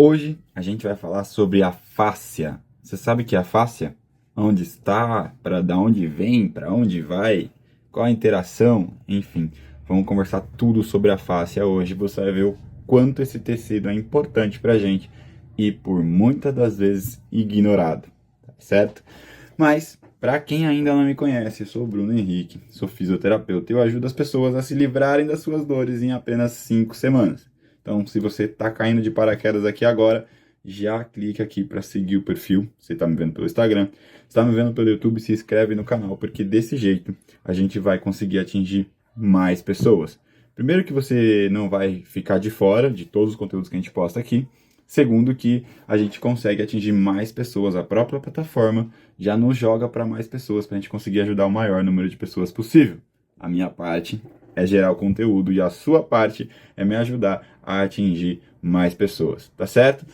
Hoje a gente vai falar sobre a fáscia. Você sabe o que é a fáscia? Onde está, para da onde vem, para onde vai, qual a interação, enfim. Vamos conversar tudo sobre a fáscia hoje. Você vai ver o quanto esse tecido é importante para a gente e por muitas das vezes ignorado, tá certo? Mas para quem ainda não me conhece, eu sou o Bruno Henrique, sou fisioterapeuta e eu ajudo as pessoas a se livrarem das suas dores em apenas 5 semanas. Então, se você está caindo de paraquedas aqui agora, já clica aqui para seguir o perfil. Você está me vendo pelo Instagram, está me vendo pelo YouTube, se inscreve no canal, porque desse jeito a gente vai conseguir atingir mais pessoas. Primeiro que você não vai ficar de fora de todos os conteúdos que a gente posta aqui. Segundo que a gente consegue atingir mais pessoas. A própria plataforma já nos joga para mais pessoas, para a gente conseguir ajudar o maior número de pessoas possível. A minha parte é gerar o conteúdo e a sua parte é me ajudar a atingir mais pessoas, tá certo?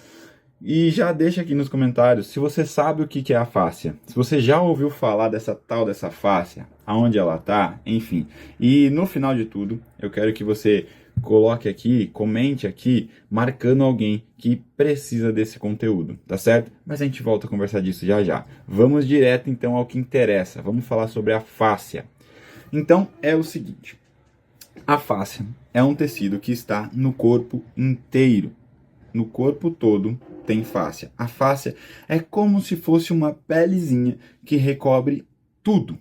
E já deixa aqui nos comentários se você sabe o que é a fáscia, se você já ouviu falar dessa fáscia, aonde ela tá, enfim. E no final de tudo, eu quero que você coloque aqui, comente aqui, marcando alguém que precisa desse conteúdo, tá certo? Mas a gente volta a conversar disso já já. Vamos direto então ao que interessa, vamos falar sobre a fáscia. Então é o seguinte, a fáscia é um tecido que está no corpo inteiro. No corpo todo tem fáscia. A fáscia é como se fosse uma pelezinha que recobre tudo.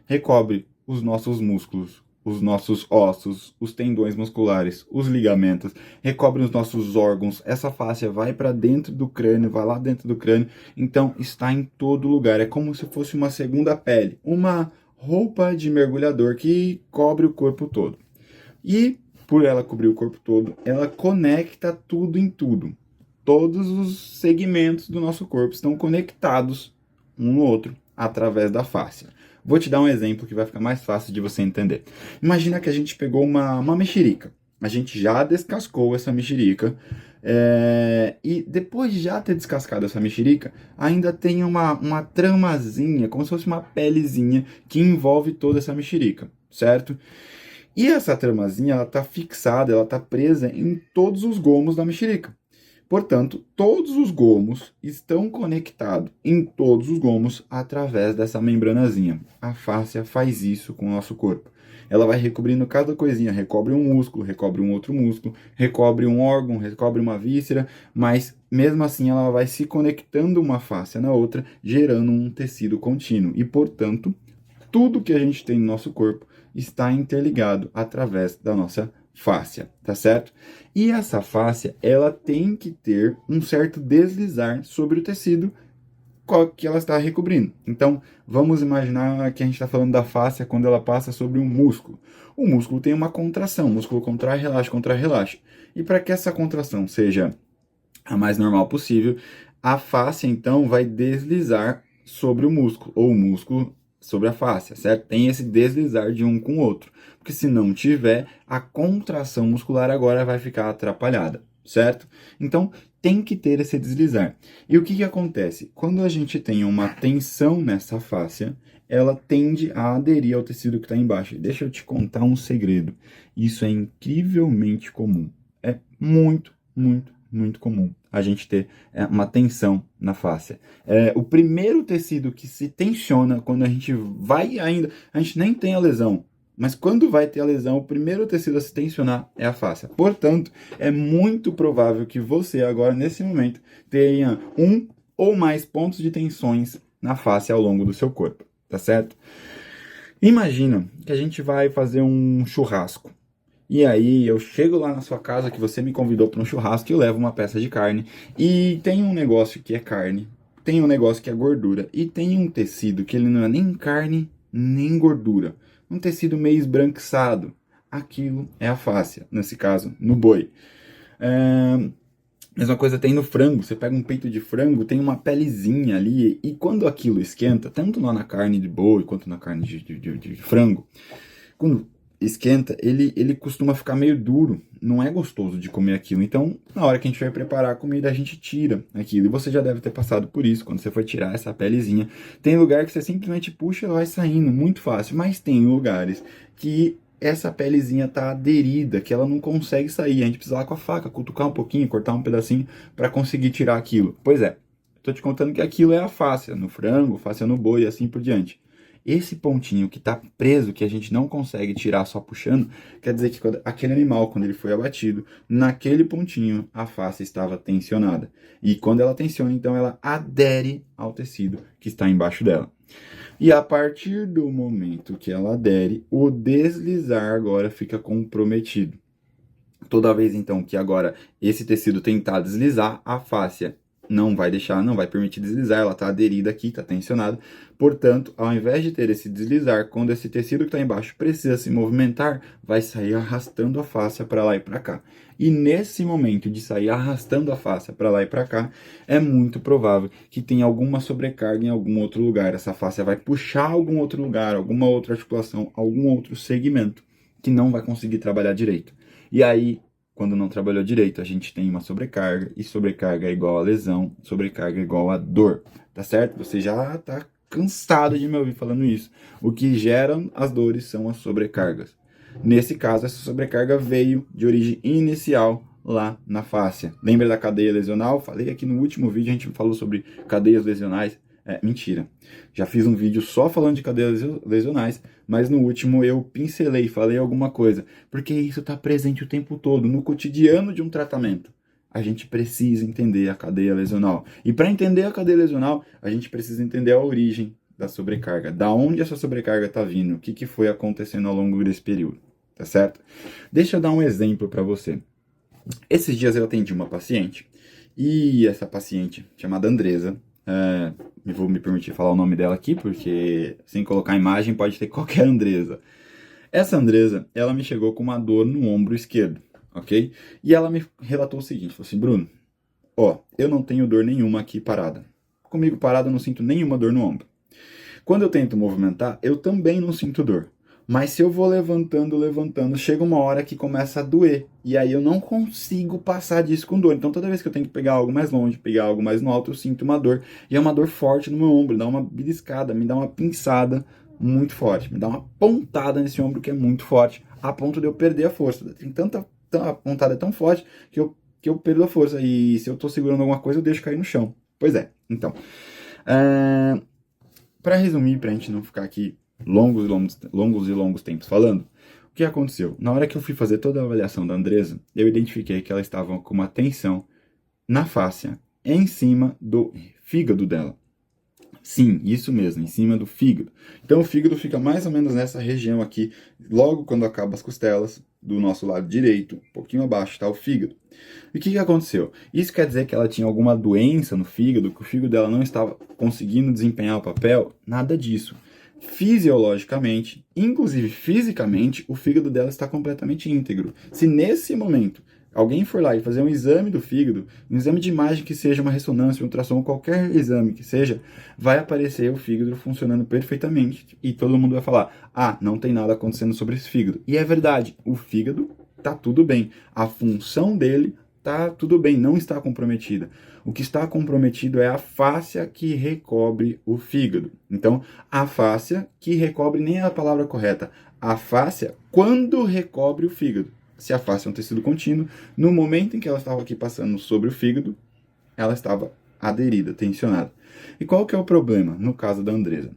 Recobre os nossos músculos, os nossos ossos, os tendões musculares, os ligamentos, recobre os nossos órgãos. Essa fáscia vai para dentro do crânio, vai lá dentro do crânio, então está em todo lugar. É como se fosse uma segunda pele, uma roupa de mergulhador que cobre o corpo todo. E por ela cobrir o corpo todo, ela conecta tudo em tudo. Todos os segmentos do nosso corpo estão conectados um no outro através da fáscia. Vou te dar um exemplo que vai ficar mais fácil de você entender. Imagina que a gente pegou uma mexerica. A gente já descascou essa mexerica. E depois de já ter descascado essa mexerica, ainda tem uma tramazinha, como se fosse uma pelezinha que envolve toda essa mexerica, certo? E essa tramazinha, ela está fixada, ela está presa em todos os gomos da mexerica. Portanto, todos os gomos estão conectados em todos os gomos através dessa membranazinha. A fáscia faz isso com o nosso corpo. Ela vai recobrindo cada coisinha, recobre um músculo, recobre um outro músculo, recobre um órgão, recobre uma víscera, mas mesmo assim ela vai se conectando uma fáscia na outra, gerando um tecido contínuo. E, portanto, tudo que a gente tem no nosso corpo está interligado através da nossa fáscia, tá certo? E essa fáscia, ela tem que ter um certo deslizar sobre o tecido que ela está recobrindo. Então, vamos imaginar que a gente está falando da fáscia quando ela passa sobre um músculo. O músculo tem uma contração, o músculo contrai, relaxa, contrai, relaxa. E para que essa contração seja a mais normal possível, a fáscia, então, vai deslizar sobre o músculo, ou o músculo sobre a fáscia, certo? Tem esse deslizar de um com o outro, porque se não tiver, a contração muscular agora vai ficar atrapalhada, certo? Então, tem que ter esse deslizar. E o que acontece? Quando a gente tem uma tensão nessa fáscia, ela tende a aderir ao tecido que está embaixo. Deixa eu te contar um segredo. Isso é incrivelmente comum. É muito comum a gente ter uma tensão na fáscia. O primeiro tecido que se tensiona quando a gente vai ainda, a gente nem tem a lesão, mas quando vai ter a lesão, o primeiro tecido a se tensionar é a fáscia. Portanto, é muito provável que você agora, nesse momento, tenha um ou mais pontos de tensões na fáscia ao longo do seu corpo, tá certo? Imagina que a gente vai fazer um churrasco. E aí eu chego lá na sua casa que você me convidou para um churrasco e eu levo uma peça de carne. E tem um negócio que é carne, tem um negócio que é gordura. E tem um tecido que ele não é nem carne, nem gordura. Um tecido meio esbranquiçado. Aquilo é a fáscia, nesse caso, no boi. Mesma coisa tem no frango. Você pega um peito de frango, tem uma pelezinha ali. E quando aquilo esquenta, tanto lá na carne de boi quanto na carne de frango, quando esquenta, ele costuma ficar meio duro, não é gostoso de comer aquilo. Então, na hora que a gente vai preparar a comida, a gente tira aquilo. E você já deve ter passado por isso, quando você for tirar essa pelezinha. Tem lugar que você simplesmente puxa e vai saindo, muito fácil. Mas tem lugares que essa pelezinha tá aderida, que ela não consegue sair. A gente precisa ir lá com a faca, cutucar um pouquinho, cortar um pedacinho para conseguir tirar aquilo. Pois é, tô te contando que aquilo é a fáscia no frango, fáscia no boi e assim por diante. Esse pontinho que está preso, que a gente não consegue tirar só puxando, quer dizer que aquele animal, quando ele foi abatido, naquele pontinho a face estava tensionada. E quando ela tensiona, então ela adere ao tecido que está embaixo dela. E a partir do momento que ela adere, o deslizar agora fica comprometido. Toda vez então que agora esse tecido tentar deslizar, a fáscia não vai deixar, não vai permitir deslizar, ela está aderida aqui, está tensionada. Portanto, ao invés de ter esse deslizar, quando esse tecido que está embaixo precisa se movimentar, vai sair arrastando a fáscia para lá e para cá. E nesse momento de sair arrastando a fáscia para lá e para cá, é muito provável que tenha alguma sobrecarga em algum outro lugar. Essa fáscia vai puxar algum outro lugar, alguma outra articulação, algum outro segmento que não vai conseguir trabalhar direito. E aí, quando não trabalhou direito, a gente tem uma sobrecarga, e sobrecarga é igual a lesão, sobrecarga é igual a dor, tá certo? Você já tá cansado de me ouvir falando isso. O que gera as dores são as sobrecargas. Nesse caso, essa sobrecarga veio de origem inicial lá na fáscia. Lembra da cadeia lesional? Falei aqui no último vídeo, a gente falou sobre cadeias lesionais. Mentira. Já fiz um vídeo só falando de cadeias lesionais, mas no último eu pincelei, falei alguma coisa, porque isso está presente o tempo todo, no cotidiano de um tratamento. A gente precisa entender a cadeia lesional. E para entender a cadeia lesional, a gente precisa entender a origem da sobrecarga. Da onde essa sobrecarga está vindo, o que foi acontecendo ao longo desse período, tá certo? Deixa eu dar um exemplo para você. Esses dias eu atendi uma paciente, e essa paciente, chamada Andresa, vou me permitir falar o nome dela aqui, porque sem colocar a imagem pode ter qualquer Andresa. Essa Andresa, ela me chegou com uma dor no ombro esquerdo, ok? E ela me relatou o seguinte, falou assim, Bruno, eu não tenho dor nenhuma aqui parada. Comigo parada eu não sinto nenhuma dor no ombro. Quando eu tento movimentar, eu também não sinto dor. Mas se eu vou levantando, chega uma hora que começa a doer. E aí eu não consigo passar disso com dor. Então toda vez que eu tenho que pegar algo mais longe, pegar algo mais no alto, eu sinto uma dor. E é uma dor forte no meu ombro, dá uma beliscada, me dá uma pinçada muito forte. Me dá uma pontada nesse ombro que é muito forte, a ponto de eu perder a força. Tem a pontada é tão forte que eu perdo a força. E se eu tô segurando alguma coisa, eu deixo cair no chão. Pois é, então. Para resumir, para a gente não ficar aqui longos e longos tempos falando, o que aconteceu? Na hora que eu fui fazer toda a avaliação da Andresa, eu identifiquei que ela estava com uma tensão na fáscia, em cima do fígado dela. Sim, isso mesmo, em cima do fígado. Então o fígado fica mais ou menos nessa região aqui, logo quando acaba as costelas, do nosso lado direito, um pouquinho abaixo está o fígado. E o que aconteceu? Isso quer dizer que ela tinha alguma doença no fígado, que o fígado dela não estava conseguindo desempenhar o papel? Nada disso. Fisiologicamente, inclusive fisicamente, o fígado dela está completamente íntegro. Se nesse momento alguém for lá e fazer um exame do fígado, um exame de imagem que seja uma ressonância, um ultrassom, qualquer exame que seja, vai aparecer o fígado funcionando perfeitamente e todo mundo vai falar, não tem nada acontecendo sobre esse fígado. E é verdade, o fígado tá tudo bem, a função dele tá tudo bem, não está comprometida. O que está comprometido é a fáscia que recobre o fígado. Então, a fáscia que recobre nem é a palavra correta, a fáscia quando recobre o fígado. Se a fáscia é um tecido contínuo, no momento em que ela estava aqui passando sobre o fígado, ela estava aderida, tensionada. E qual que é o problema no caso da Andresa?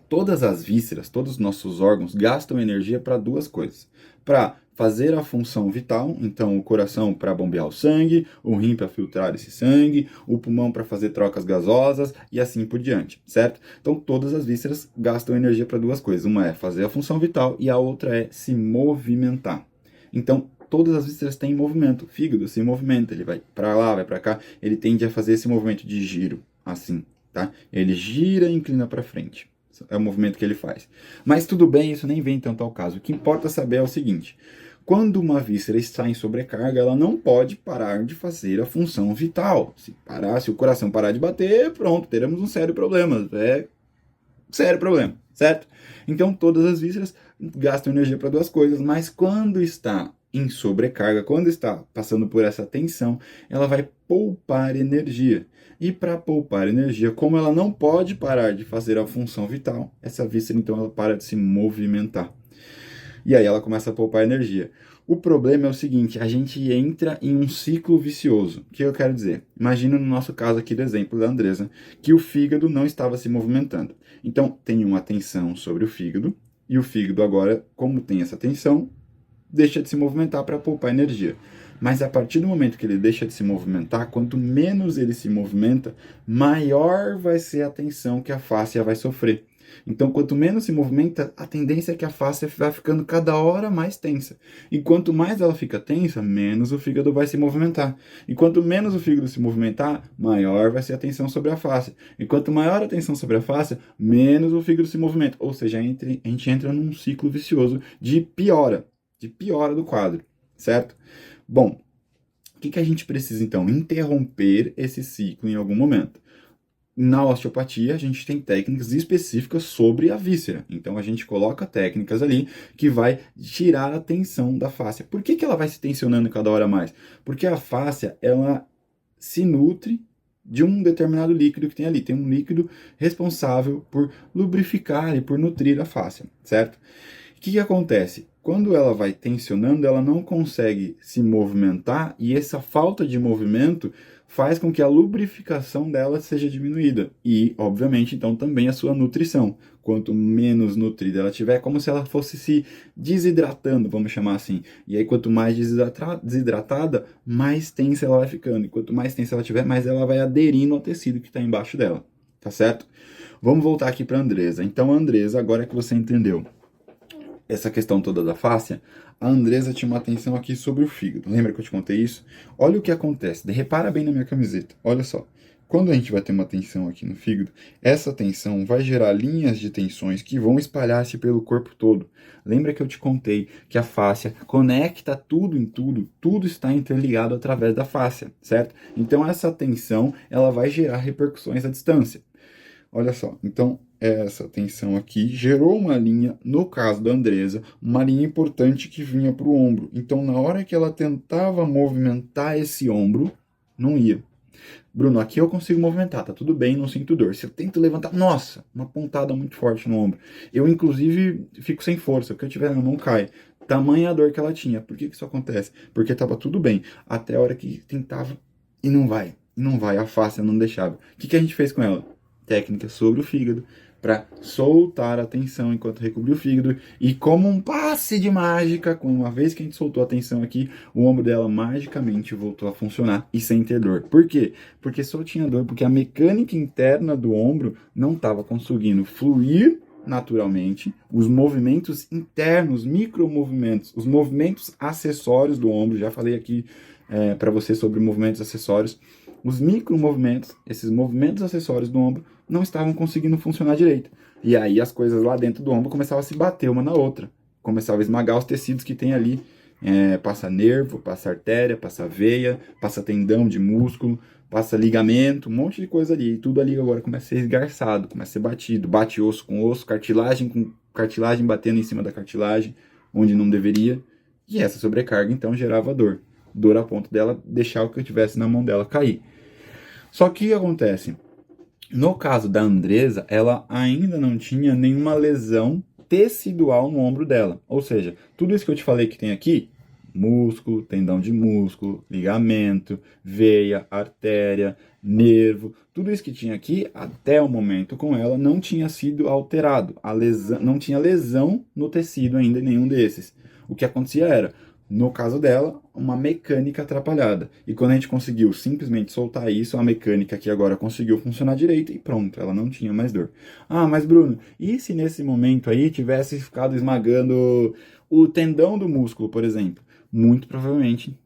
Todas as vísceras, todos os nossos órgãos gastam energia para duas coisas. Para fazer a função vital, então o coração para bombear o sangue, o rim para filtrar esse sangue, o pulmão para fazer trocas gasosas e assim por diante, certo? Então todas as vísceras gastam energia para duas coisas. Uma é fazer a função vital e a outra é se movimentar. Então, todas as vísceras têm movimento. O fígado se movimenta, ele vai para lá, vai para cá, ele tende a fazer esse movimento de giro, assim, tá? Ele gira e inclina para frente. É o movimento que ele faz. Mas tudo bem, isso nem vem tanto ao caso. O que importa saber é o seguinte: quando uma víscera está em sobrecarga, ela não pode parar de fazer a função vital. Se o coração parar de bater, pronto, teremos um sério problema. É sério problema, certo? Então todas as vísceras gastam energia para duas coisas, mas quando está em sobrecarga, quando está passando por essa tensão, ela vai poupar energia. E para poupar energia, como ela não pode parar de fazer a função vital, essa víscera então ela para de se movimentar. E aí ela começa a poupar energia. O problema é o seguinte, a gente entra em um ciclo vicioso. O que eu quero dizer? Imagina no nosso caso aqui do exemplo da Andresa, que o fígado não estava se movimentando. Então, tem uma tensão sobre o fígado, e o fígado agora, como tem essa tensão, deixa de se movimentar para poupar energia. Mas a partir do momento que ele deixa de se movimentar, quanto menos ele se movimenta, maior vai ser a tensão que a fáscia vai sofrer. Então, quanto menos se movimenta, a tendência é que a fáscia vai ficando cada hora mais tensa. E quanto mais ela fica tensa, menos o fígado vai se movimentar. E quanto menos o fígado se movimentar, maior vai ser a tensão sobre a fáscia. E quanto maior a tensão sobre a fáscia, menos o fígado se movimenta. Ou seja, a gente entra num ciclo vicioso de piora do quadro, certo? Bom, o que a gente precisa então? Interromper esse ciclo em algum momento. Na osteopatia, a gente tem técnicas específicas sobre a víscera. Então, a gente coloca técnicas ali que vai tirar a tensão da fáscia. Por que ela vai se tensionando cada hora mais? Porque a fáscia, ela se nutre de um determinado líquido que tem ali. Tem um líquido responsável por lubrificar e por nutrir a fáscia, certo? O que acontece? Quando ela vai tensionando, ela não consegue se movimentar e essa falta de movimento faz com que a lubrificação dela seja diminuída e, obviamente, então também a sua nutrição. Quanto menos nutrida ela tiver, é como se ela fosse se desidratando, vamos chamar assim. E aí, quanto mais desidratada, mais tensa ela vai ficando. E quanto mais tensa ela tiver, mais ela vai aderindo ao tecido que está embaixo dela. Tá certo? Vamos voltar aqui para a Andresa. Então, a Andresa, agora que você entendeu essa questão toda da fáscia, a Andresa tinha uma atenção aqui sobre o fígado. Lembra que eu te contei isso? Olha o que acontece. Repara bem na minha camiseta. Olha só. Quando a gente vai ter uma tensão aqui no fígado, essa tensão vai gerar linhas de tensões que vão espalhar-se pelo corpo todo. Lembra que eu te contei que a fáscia conecta tudo em tudo, tudo está interligado através da fáscia, certo? Então essa tensão, ela vai gerar repercussões à distância. Olha só, então essa tensão aqui gerou uma linha, no caso da Andresa, uma linha importante que vinha para o ombro. Então, na hora que ela tentava movimentar esse ombro, não ia. Bruno, aqui eu consigo movimentar, tá tudo bem, não sinto dor. Se eu tento levantar, nossa, uma pontada muito forte no ombro. Eu, inclusive, fico sem força, o que eu tiver na mão cai. Tamanha a dor que ela tinha. Por que isso acontece? Porque estava tudo bem, até a hora que tentava e não vai, a fáscia não deixava. O que a gente fez com ela? Técnica sobre o fígado, para soltar a tensão enquanto recobrir o fígado. E como um passe de mágica, uma vez que a gente soltou a tensão aqui, o ombro dela magicamente voltou a funcionar e sem ter dor. Por quê? Porque só tinha dor porque a mecânica interna do ombro não estava conseguindo fluir naturalmente, os movimentos internos, micromovimentos, os movimentos acessórios do ombro, já falei aqui para você sobre movimentos acessórios, os micromovimentos, esses movimentos acessórios do ombro, não estavam conseguindo funcionar direito. E aí as coisas lá dentro do ombro começavam a se bater uma na outra. Começava a esmagar os tecidos que tem ali. Passa nervo, passa artéria, passa veia, passa tendão de músculo, passa ligamento, um monte de coisa ali. E tudo ali agora começa a ser esgarçado, começa a ser batido. Bate osso com osso, cartilagem com cartilagem batendo em cima da cartilagem, onde não deveria. E essa sobrecarga então gerava dor. Dor a ponto dela deixar o que eu tivesse na mão dela cair. Só que o que acontece? No caso da Andresa, ela ainda não tinha nenhuma lesão tecidual no ombro dela. Ou seja, tudo isso que eu te falei que tem aqui, músculo, tendão de músculo, ligamento, veia, artéria, nervo, tudo isso que tinha aqui, até o momento com ela, não tinha sido alterado. A lesão, não tinha lesão no tecido ainda, nenhum desses. O que acontecia era, no caso dela, uma mecânica atrapalhada. E quando a gente conseguiu simplesmente soltar isso, a mecânica aqui agora conseguiu funcionar direito e pronto, ela não tinha mais dor. Ah, mas Bruno, e se nesse momento aí tivesse ficado esmagando o tendão do músculo, por exemplo? Muito provavelmente,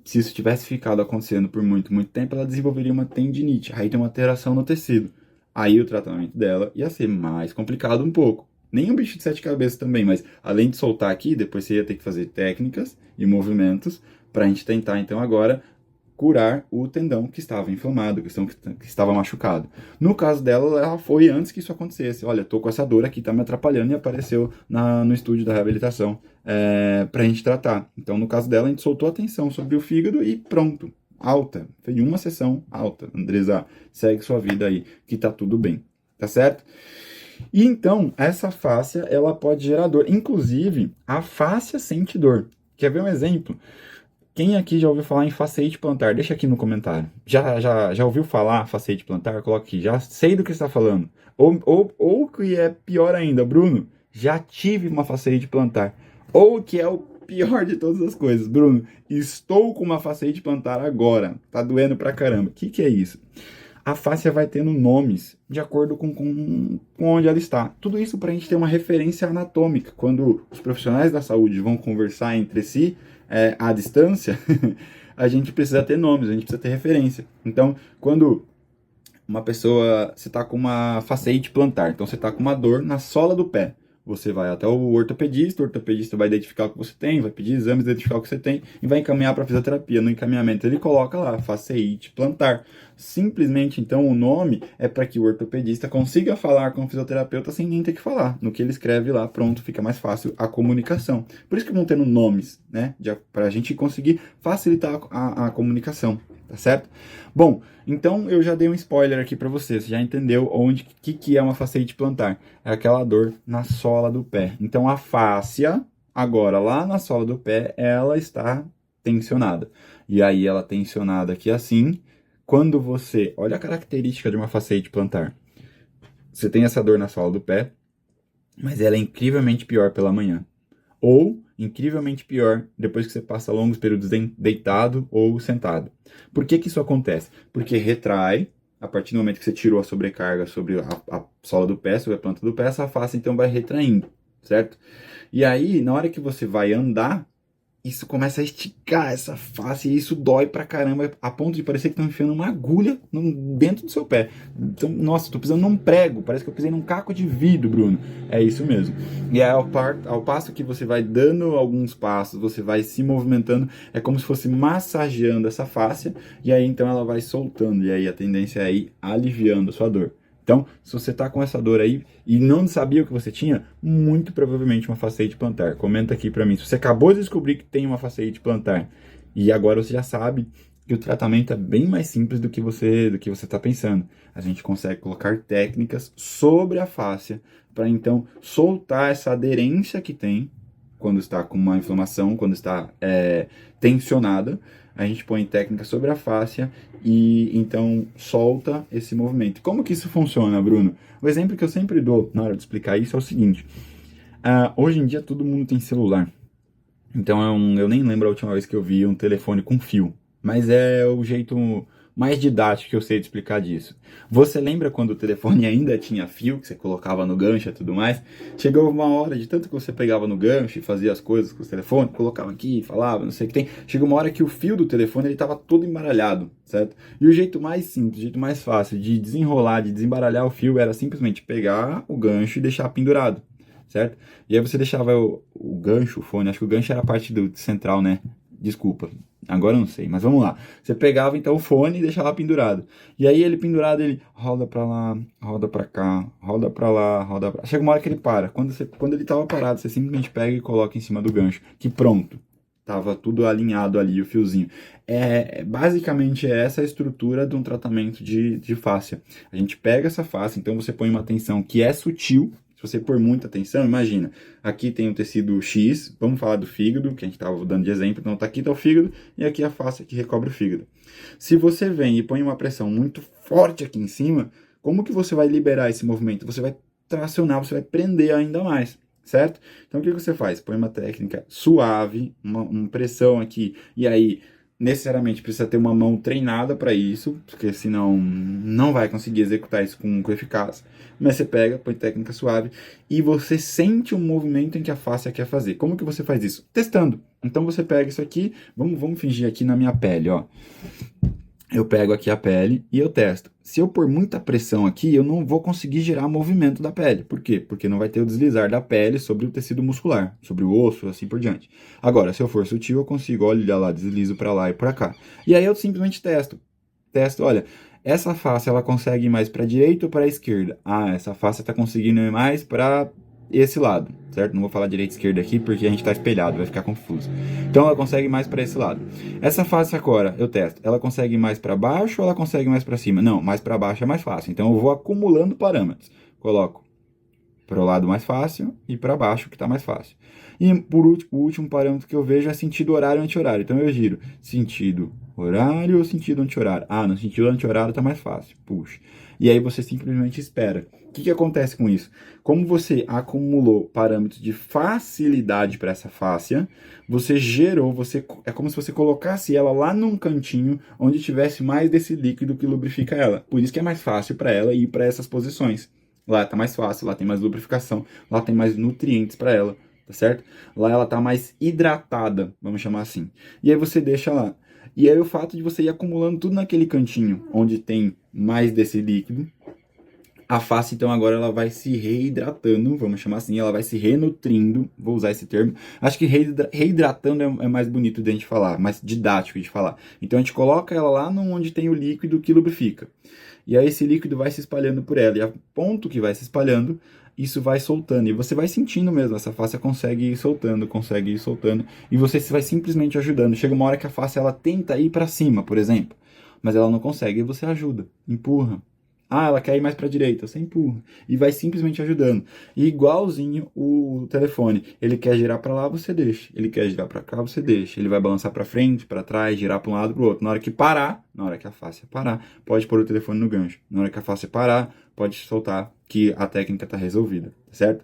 se isso tivesse ficado acontecendo por muito, muito tempo, ela desenvolveria uma tendinite. Aí tem uma alteração no tecido. Aí o tratamento dela ia ser mais complicado um pouco. Nem um bicho de sete cabeças também, mas além de soltar aqui, depois você ia ter que fazer técnicas e movimentos para a gente tentar, então, agora curar o tendão que estava inflamado, que estava machucado. No caso dela, ela foi antes que isso acontecesse. Olha, tô com essa dor aqui, tá me atrapalhando, e apareceu no estúdio da reabilitação para a gente tratar. Então, no caso dela, a gente soltou a tensão sobre o fígado e pronto. Alta. Fez uma sessão alta. Andresa, segue sua vida aí, que tá tudo bem. Tá certo? E então, essa fáscia, ela pode gerar dor. Inclusive, a fáscia sente dor. Quer ver um exemplo? Quem aqui já ouviu falar em fasciite plantar? Deixa aqui no comentário. Já ouviu falar fasciite plantar? Coloca aqui. Já sei do que está falando. Ou que é pior ainda, Bruno, já tive uma fasciite plantar. Ou que é o pior de todas as coisas, Bruno, estou com uma fasciite plantar agora. Tá doendo pra caramba. O que é isso? A fáscia vai tendo nomes de acordo com onde ela está. Tudo isso para a gente ter uma referência anatômica. Quando os profissionais da saúde vão conversar entre si, à distância, a gente precisa ter nomes, a gente precisa ter referência. Então, quando uma pessoa, você está com uma fasciite plantar, então você está com uma dor na sola do pé. Você vai até o ortopedista vai identificar o que você tem, vai pedir exames, identificar o que você tem e vai encaminhar para fisioterapia. No encaminhamento ele coloca lá, fasciite plantar. Simplesmente, então, o nome é para que o ortopedista consiga falar com o fisioterapeuta sem nem ter que falar. No que ele escreve lá, pronto, fica mais fácil a comunicação. Por isso que vão tendo nomes, né, para a gente conseguir facilitar a comunicação, tá certo? Bom, então eu já dei um spoiler aqui para você já entendeu onde que é uma fasciite plantar. É aquela dor na sola do pé. Então a fáscia, agora lá na sola do pé, ela está tensionada. E aí ela tensionada aqui assim, quando você, olha a característica de uma fasciite plantar. Você tem essa dor na sola do pé, mas ela é incrivelmente pior pela manhã. Ou, incrivelmente pior, depois que você passa longos períodos deitado ou sentado. Por que isso acontece? Porque retrai, a partir do momento que você tirou a sobrecarga sobre a sola do pé, sobre a planta do pé, essa face então vai retraindo, certo? E aí, na hora que você vai andar, isso começa a esticar essa face e isso dói pra caramba, a ponto de parecer que estão enfiando uma agulha dentro do seu pé. Então, nossa, tô pisando num prego, parece que eu pisei num caco de vidro, Bruno. É isso mesmo. E aí, ao passo que você vai dando alguns passos, você vai se movimentando, é como se fosse massageando essa face, e aí então ela vai soltando, e aí a tendência é ir aliviando a sua dor. Então, se você está com essa dor aí e não sabia o que você tinha, muito provavelmente uma fasciite plantar. Comenta aqui para mim. Se você acabou de descobrir que tem uma fasciite plantar e agora você já sabe que o tratamento é bem mais simples do que você está pensando. A gente consegue colocar técnicas sobre a fáscia para então soltar essa aderência que tem quando está com uma inflamação, quando está tensionada. A gente põe técnica sobre a fáscia e então solta esse movimento. Como que isso funciona, Bruno? O exemplo que eu sempre dou na hora de explicar isso é o seguinte. Hoje em dia todo mundo tem celular. Então eu nem lembro a última vez que eu vi um telefone com fio. Mas é o jeito mais didático que eu sei de explicar disso. Você lembra quando o telefone ainda tinha fio, que você colocava no gancho e tudo mais? Chegou uma hora, de tanto que você pegava no gancho e fazia as coisas com o telefone, colocava aqui, falava, não sei o que tem, chegou uma hora que o fio do telefone ele estava todo embaralhado, certo? E o jeito mais simples, o jeito mais fácil de desenrolar, de desembaralhar o fio era simplesmente pegar o gancho e deixar pendurado, certo? E aí você deixava o gancho, o fone, acho que o gancho era a parte do central, né? Desculpa, agora eu não sei, mas vamos lá. Você pegava então o fone e deixava pendurado. E aí ele pendurado, ele roda pra lá, roda pra cá, roda pra lá, roda pra... Chega uma hora que ele para. Quando ele tava parado, você simplesmente pega e coloca em cima do gancho. Que pronto. Tava tudo alinhado ali, o fiozinho. Basicamente essa a estrutura de um tratamento de fáscia. A gente pega essa fáscia, então você põe uma tensão que é sutil. Se você pôr muita atenção, imagina, aqui tem o tecido X, vamos falar do fígado, que a gente estava dando de exemplo, então aqui está o fígado e aqui a face que recobre o fígado. Se você vem e põe uma pressão muito forte aqui em cima, como que você vai liberar esse movimento? Você vai tracionar, você vai prender ainda mais, certo? Então o que você faz? Põe uma técnica suave, uma pressão aqui, e aí necessariamente precisa ter uma mão treinada para isso, porque senão não vai conseguir executar isso com eficácia. Mas você pega, põe técnica suave e você sente o movimento em que a face quer fazer. Como que você faz isso? Testando. Então você pega isso aqui, vamos fingir aqui na minha pele, ó. Eu pego aqui a pele e eu testo. Se eu pôr muita pressão aqui, eu não vou conseguir gerar movimento da pele. Por quê? Porque não vai ter o deslizar da pele sobre o tecido muscular, sobre o osso, assim por diante. Agora, se eu for sutil, eu consigo, olha lá, deslizo para lá e para cá. E aí eu simplesmente testo. Testo, olha, essa face ela consegue ir mais para a direita ou para a esquerda? Essa face está conseguindo ir mais para esse lado, certo? Não vou falar direita e esquerda aqui porque a gente está espelhado, vai ficar confuso. Então ela consegue mais para esse lado. Essa face agora, eu testo, ela consegue mais para baixo ou ela consegue mais para cima? Não, mais para baixo é mais fácil. Então eu vou acumulando parâmetros. Coloco para o lado mais fácil e para baixo que está mais fácil. E por último, o último parâmetro que eu vejo é sentido horário anti-horário. Então eu giro sentido horário ou sentido anti-horário? Ah, no sentido anti-horário está mais fácil. Puxa. E aí você simplesmente espera. O que acontece com isso? Como você acumulou parâmetros de facilidade para essa fáscia, você gerou, é como se você colocasse ela lá num cantinho onde tivesse mais desse líquido que lubrifica ela. Por isso que é mais fácil para ela ir para essas posições. Lá tá mais fácil, lá tem mais lubrificação, lá tem mais nutrientes para ela, tá certo? Lá ela tá mais hidratada, vamos chamar assim. E aí você deixa lá. E aí o fato de você ir acumulando tudo naquele cantinho onde tem mais desse líquido, a face, então, agora ela vai se reidratando, vamos chamar assim, ela vai se renutrindo, vou usar esse termo. Acho que reidratando é mais bonito de a gente falar, mais didático de falar. Então, a gente coloca ela lá onde tem o líquido que lubrifica. E aí esse líquido vai se espalhando por ela. E a ponto que vai se espalhando, isso vai soltando. E você vai sentindo mesmo, essa face consegue ir soltando, consegue ir soltando. E você vai simplesmente ajudando. Chega uma hora que a face ela tenta ir para cima, por exemplo. Mas ela não consegue, e você ajuda, empurra. Ah, ela quer ir mais para a direita, você empurra. E vai simplesmente ajudando. E igualzinho o telefone. Ele quer girar para lá, você deixa. Ele quer girar para cá, você deixa. Ele vai balançar para frente, para trás, girar para um lado, para o outro. Na hora que parar, na hora que a face parar, pode pôr o telefone no gancho. Na hora que a face parar, pode soltar que a técnica está resolvida, certo?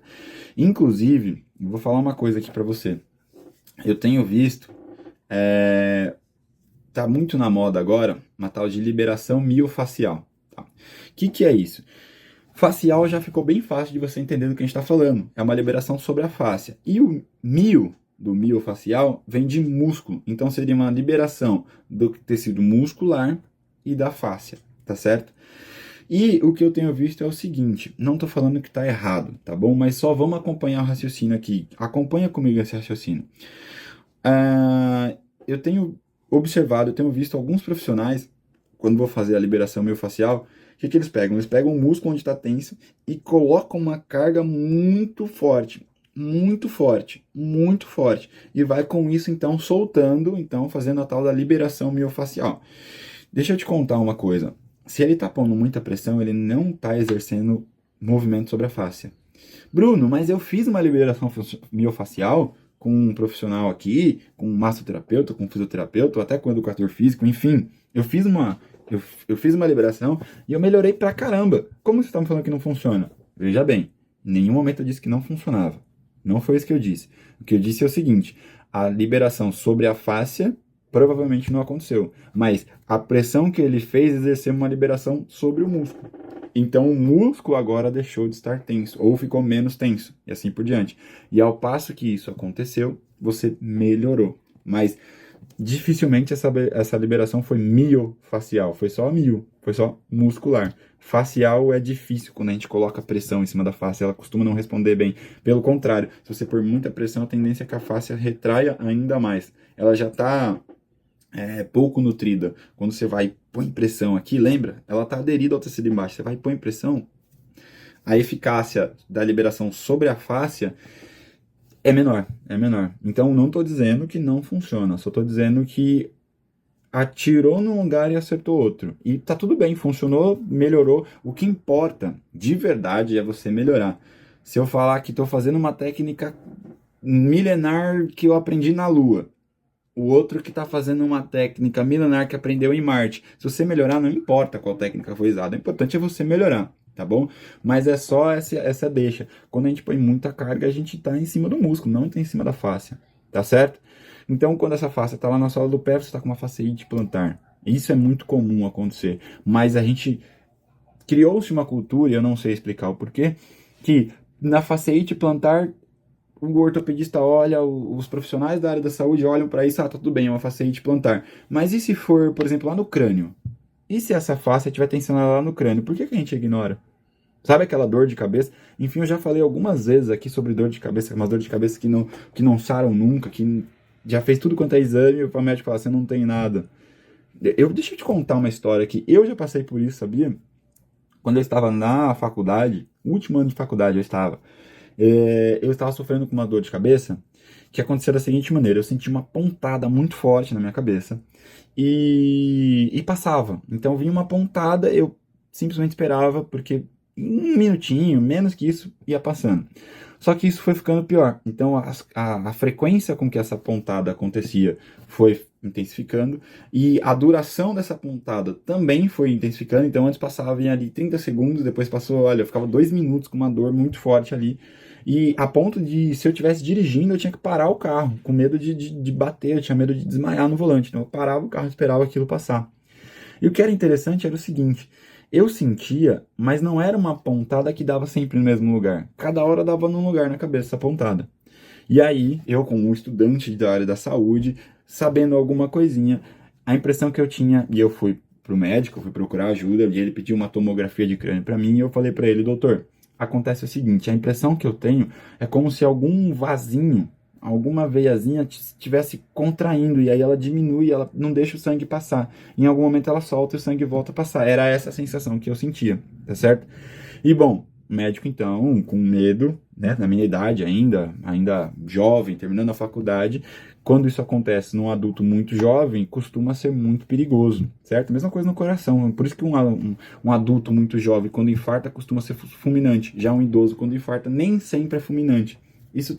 Inclusive, eu vou falar uma coisa aqui para você. Eu tenho visto... tá muito na moda agora uma tal de liberação miofacial. Tá? O que é isso? Facial já ficou bem fácil de você entender do que a gente está falando. É uma liberação sobre a face. E o mio, do miofacial, vem de músculo. Então seria uma liberação do tecido muscular e da fáscia, tá certo? E o que eu tenho visto é o seguinte, não estou falando que está errado, tá bom? Mas só vamos acompanhar o raciocínio aqui. Acompanha comigo esse raciocínio. Eu tenho observado, eu tenho visto alguns profissionais, quando vou fazer a liberação miofascial, o que eles pegam? Eles pegam o músculo onde está tenso e colocam uma carga muito forte, muito forte, muito forte. E vai com isso, então, soltando, então, fazendo a tal da liberação miofascial. Deixa eu te contar uma coisa. Se ele está pondo muita pressão, ele não está exercendo movimento sobre a fáscia. Bruno, mas eu fiz uma liberação miofacial com um profissional aqui, com um massoterapeuta, com um fisioterapeuta, ou até com um educador físico, enfim. Eu fiz uma liberação e eu melhorei pra caramba. Como você está me falando que não funciona? Veja bem, em nenhum momento eu disse que não funcionava. Não foi isso que eu disse. O que eu disse é o seguinte, a liberação sobre a fáscia provavelmente não aconteceu, mas a pressão que ele fez exerceu uma liberação sobre o músculo. Então o músculo agora deixou de estar tenso, ou ficou menos tenso, e assim por diante. E ao passo que isso aconteceu, você melhorou. Mas dificilmente essa liberação foi miofacial, foi só foi só muscular. Facial é difícil quando a gente coloca pressão em cima da face, ela costuma não responder bem. Pelo contrário, se você pôr muita pressão, a tendência é que a face retraia ainda mais. Ela já está pouco nutrida. Quando você vai põe pressão aqui, lembra? Ela está aderida ao tecido embaixo. Você vai e põe pressão, a eficácia da liberação sobre a fáscia é menor, é menor. Então, não estou dizendo que não funciona, só estou dizendo que atirou num lugar e acertou outro. E tá tudo bem, funcionou, melhorou. O que importa, de verdade, é você melhorar. Se eu falar que estou fazendo uma técnica milenar que eu aprendi na Lua, o outro que está fazendo uma técnica milenar que aprendeu em Marte. Se você melhorar, não importa qual técnica foi usada. O importante é você melhorar, tá bom? Mas é só essa deixa. Quando a gente põe muita carga, a gente está em cima do músculo, não está em cima da fáscia, tá certo? Então, quando essa fáscia está lá na sola do pé, você está com uma fasciite plantar. Isso é muito comum acontecer. Mas a gente criou-se uma cultura, e eu não sei explicar o porquê, que na fasciite plantar o ortopedista olha, os profissionais da área da saúde olham para isso, tá tudo bem, é uma fasciite plantar. Mas e se for, por exemplo, lá no crânio? E se essa face tiver tensionada lá no crânio? Por que a gente ignora? Sabe aquela dor de cabeça? Enfim, eu já falei algumas vezes aqui sobre dor de cabeça, uma dor de cabeça que não saram nunca, que já fez tudo quanto é exame e o médico fala, você não tem nada. Deixa eu te contar uma história aqui. Eu já passei por isso, sabia? Quando eu estava na faculdade, último ano de faculdade eu estava sofrendo com uma dor de cabeça que aconteceu da seguinte maneira, eu senti uma pontada muito forte na minha cabeça e passava. Então vinha uma pontada, eu simplesmente esperava, porque em um minutinho, menos que isso, ia passando. Só que isso foi ficando pior. Então a frequência com que essa pontada acontecia foi intensificando e a duração dessa pontada também foi intensificando. Então antes passava em ali 30 segundos, depois passou, olha, eu ficava 2 minutos com uma dor muito forte ali. E a ponto de, se eu estivesse dirigindo, eu tinha que parar o carro, com medo de bater, eu tinha medo de desmaiar no volante. Então eu parava o carro e esperava aquilo passar. E o que era interessante era o seguinte: eu sentia, mas não era uma pontada que dava sempre no mesmo lugar. Cada hora dava num lugar na cabeça essa pontada. E aí, eu como um estudante da área da saúde, sabendo alguma coisinha, a impressão que eu tinha, e eu fui pro médico, fui procurar ajuda, e ele pediu uma tomografia de crânio para mim, e eu falei para ele, doutor, acontece o seguinte, a impressão que eu tenho é como se algum vasinho, alguma veiazinha estivesse contraindo, e aí ela diminui, ela não deixa o sangue passar. Em algum momento ela solta e o sangue volta a passar. Era essa a sensação que eu sentia, tá certo? E bom, o médico então, com medo, né, na minha idade ainda jovem, terminando a faculdade, quando isso acontece num adulto muito jovem, costuma ser muito perigoso, certo? Mesma coisa no coração, por isso que um adulto muito jovem, quando infarta, costuma ser fulminante. Já um idoso, quando infarta, nem sempre é fulminante. Isso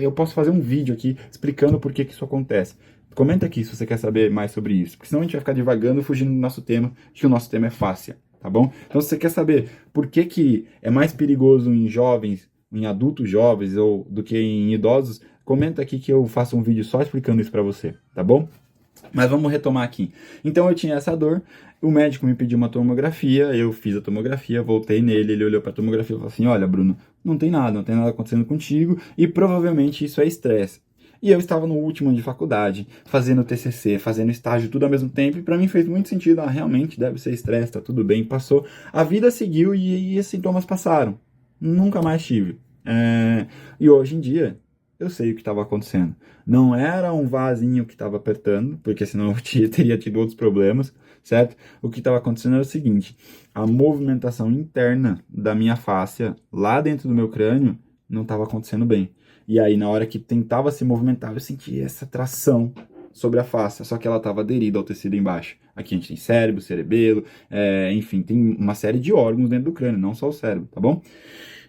eu posso fazer um vídeo aqui explicando por que isso acontece. Comenta aqui se você quer saber mais sobre isso, porque senão a gente vai ficar divagando, fugindo do nosso tema, que o nosso tema é fáscia, tá bom? Então se você quer saber por que é mais perigoso em jovens, em adultos jovens ou do que em idosos, comenta aqui que eu faço um vídeo só explicando isso pra você, tá bom? Mas vamos retomar aqui. Então eu tinha essa dor, o médico me pediu uma tomografia, eu fiz a tomografia, voltei nele, ele olhou para a tomografia e falou assim: olha, Bruno, não tem nada acontecendo contigo e provavelmente isso é estresse. E eu estava no último ano de faculdade, fazendo TCC, fazendo estágio, tudo ao mesmo tempo, e para mim fez muito sentido. Ah, realmente deve ser estresse, tá tudo bem, passou. A vida seguiu e esses sintomas passaram. Nunca mais tive. E hoje em dia, eu sei o que estava acontecendo. Não era um vasinho que estava apertando, porque senão eu teria tido outros problemas, certo? O que estava acontecendo era o seguinte: a movimentação interna da minha fáscia, lá dentro do meu crânio, não estava acontecendo bem. E aí, na hora que tentava se movimentar, eu sentia essa tração sobre a fáscia, só que ela estava aderida ao tecido embaixo. Aqui a gente tem cérebro, cerebelo, enfim, tem uma série de órgãos dentro do crânio, não só o cérebro, tá bom?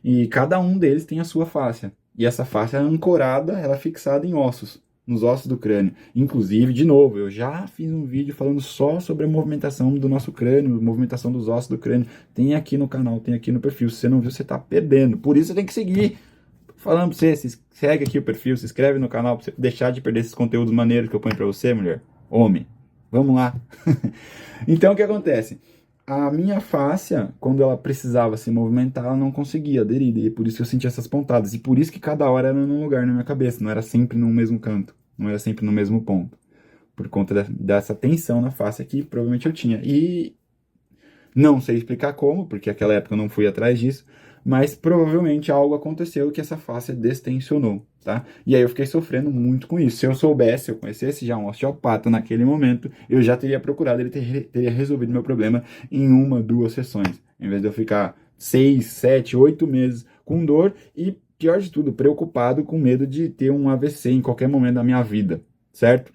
E cada um deles tem a sua fáscia. E essa fáscia é ancorada, ela é fixada em ossos, nos ossos do crânio. Inclusive, de novo, eu já fiz um vídeo falando só sobre a movimentação do nosso crânio, movimentação dos ossos do crânio. Tem aqui no canal, tem aqui no perfil. Se você não viu, você tá perdendo. Por isso você tem que seguir. Falando pra você, segue aqui o perfil, se inscreve no canal pra você deixar de perder esses conteúdos maneiros que eu ponho pra você, mulher. Homem. Vamos lá. Então, o que acontece? A minha fáscia, quando ela precisava se movimentar, ela não conseguia aderir, e por isso eu sentia essas pontadas, e por isso que cada hora era num lugar na minha cabeça, não era sempre no mesmo canto, não era sempre no mesmo ponto, por conta dessa tensão na face que provavelmente eu tinha. E não sei explicar como, porque naquela época eu não fui atrás disso, mas provavelmente algo aconteceu que essa face destensionou, tá? E aí eu fiquei sofrendo muito com isso. Se eu soubesse, se eu conhecesse já um osteopata naquele momento, eu já teria procurado, ele teria resolvido meu problema em 1, 2 sessões, em vez de eu ficar 6, 7, 8 meses com dor e, pior de tudo, preocupado com medo de ter um AVC em qualquer momento da minha vida, certo?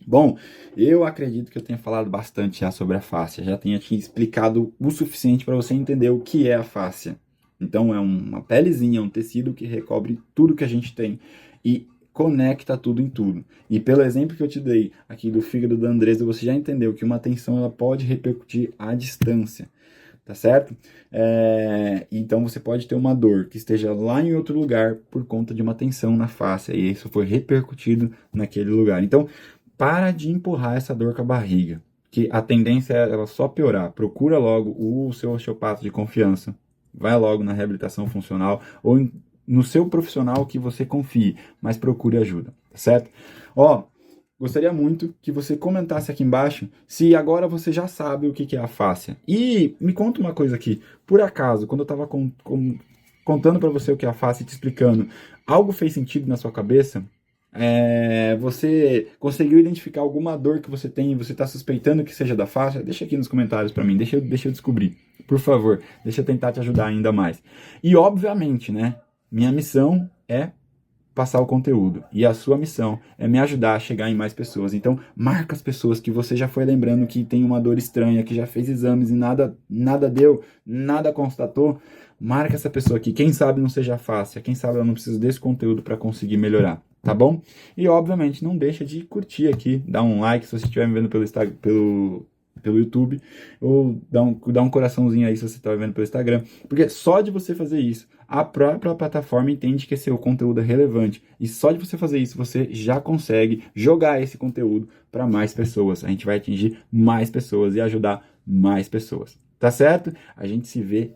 Bom, eu acredito que eu tenha falado bastante já sobre a fáscia, já tenha te explicado o suficiente para você entender o que é a fáscia. Então é uma pelezinha, um tecido que recobre tudo que a gente tem e conecta tudo em tudo. E pelo exemplo que eu te dei aqui do fígado da Andresa, você já entendeu que uma tensão ela pode repercutir à distância, tá certo? Então você pode ter uma dor que esteja lá em outro lugar por conta de uma tensão na fáscia e isso foi repercutido naquele lugar. Então para de empurrar essa dor com a barriga, que a tendência é ela só piorar. Procura logo o seu osteopata de confiança. Vai logo na reabilitação funcional ou no seu profissional que você confie, mas procure ajuda, tá certo? Gostaria muito que você comentasse aqui embaixo se agora você já sabe o que é a fáscia. E me conta uma coisa aqui, por acaso, quando eu estava contando para você o que é a fáscia e te explicando, algo fez sentido na sua cabeça? Você conseguiu identificar alguma dor que você tem e você está suspeitando que seja da fáscia? Deixa aqui nos comentários para mim, deixa eu descobrir. Por favor, deixa eu tentar te ajudar ainda mais. E obviamente, né, minha missão é passar o conteúdo. E a sua missão é me ajudar a chegar em mais pessoas. Então, marca as pessoas que você já foi lembrando que tem uma dor estranha, que já fez exames e nada deu, nada constatou. Marca essa pessoa aqui. Quem sabe não seja fácil, quem sabe ela não precisa desse conteúdo para conseguir melhorar, tá bom? E, obviamente, não deixa de curtir aqui, dar um like se você estiver me vendo pelo Instagram, pelo YouTube, ou dá um coraçãozinho aí se você está vendo pelo Instagram, porque só de você fazer isso, a própria plataforma entende que esse seu conteúdo é relevante, e só de você fazer isso, você já consegue jogar esse conteúdo para mais pessoas. A gente vai atingir mais pessoas e ajudar mais pessoas, tá certo? A gente se vê